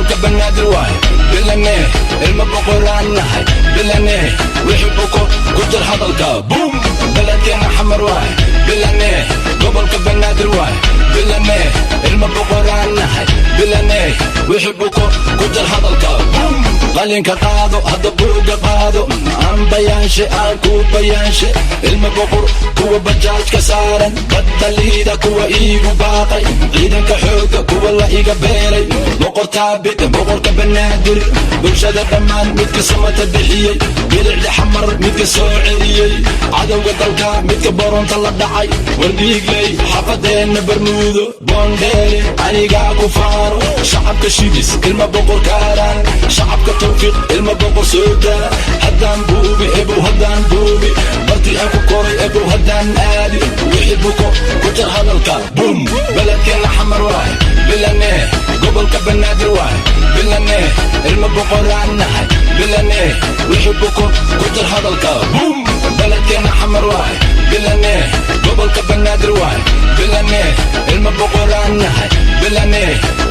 gobolka banaadir waay bilane ilma boqoraan nahay bilane wixii buko ku jir hadalka boom baladkeena xamar waay bilane gobolka banaadir waay bilane ilma boqoraan nahay bilane wixii buko ku jir hadalka boom qalinka qaado hadda buuga qaado aan bayaanshe aan ku bayaanshe ilma boqor kuwa bajaajka saaran badaliida kuwa iigu baaqay ciidanka xooga kuwa la iga beeray boqor taabit boqorka banaadir bulshada dhammaan midka samata bixiyey bilicda xamar midka soo celiyey cadowga dalka midka boronta la dhacay wardhiigley xafadeena barmuudo boondheele anigaa ku faano shacabka shibis ilma boqor kaaraan shacabka tawfiiq ilma boqor soodaa haddaan buubi ebow haddaan buubi barti aan ku koray ebow haddaan aadi wixii buko ku jir hadalka bum baladkeena xamar waay bilane gobolka banaadir waay bilane ilma boqoraan nahay bilane wixii buko ku jir hadalka bum baladkeena xamar waay bilane gobolka banaadir waay bilane ilma boqoraan nahay bilane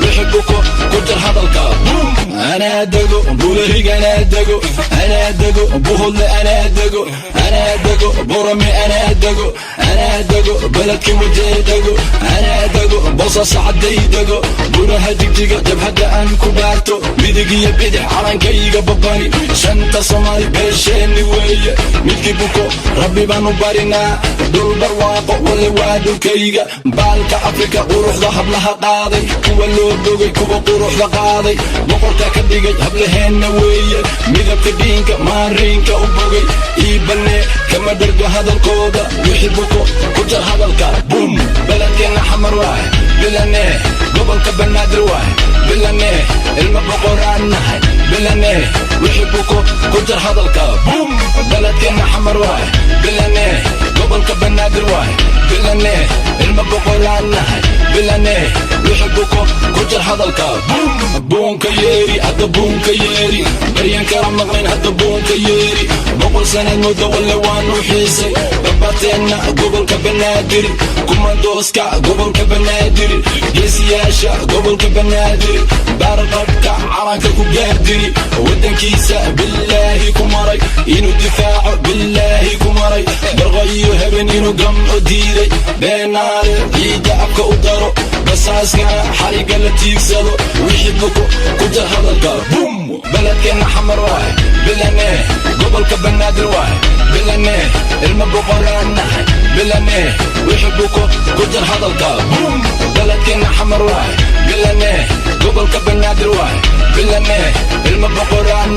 wixii buko ku jir hadalka bum anaa dego buulahig anaa dego anaa dego buhodle anaa dego anaa dego borame anaa dego baladkii wajee dego anaa dego boosas cadday dego buraha digdiga jabhadda aan ku dhaarto midig iyo bidix calankayga babani shanta soomaali beesheeni weeye midkii buko rabbi baanu barinaa dhul barwaaqo wale waa dhulkayga baalka afrika quruxda hablaha qaaday kuwa loo bogay kuwa quruxda qaaday boqorka ka dhigay hablaheenna weeye midabka dhiinka maariinka u bogay ii banee kama dhargo hadalkooda wixii buko ku jir hadalka bum baladkeena xamar waay bilane gobolka banaadir waay bilane ilma boqoraan nahay bilane wixii buko ku jir hadalka bum baladkeena xamar waay bilane gobolka banaadir waay bilane ilma boqoraan nahay bilane wixii buko ku jir hadalka bum buunka yeeri hadda buunka yeeri baryan kala maqnayn hadda buunka yeeri boqol sanad muddo wale waanu xiisay barbateenna gobolka banaadir kumandooska gobolka banaadir geesiyaasha gobolka banaadir baarqabka calanka ku gaardiri wadankiisa bilaahi ku maray inuu difaaco bilaahi ku maray barqa iyo haben inuu gamco diiday beenaale ciidda afka u daro basaaskana xariga la tiigsado wixii buko ku jir hadalka bum baladkeena xamar waay bilane gobolka banaadir waay bilane ilma boqoraan nahay bilane wixii buko ku jir hadalka bum baladkeena xamar waay bilane gobolka banaadir waay bilane ilma boqoraan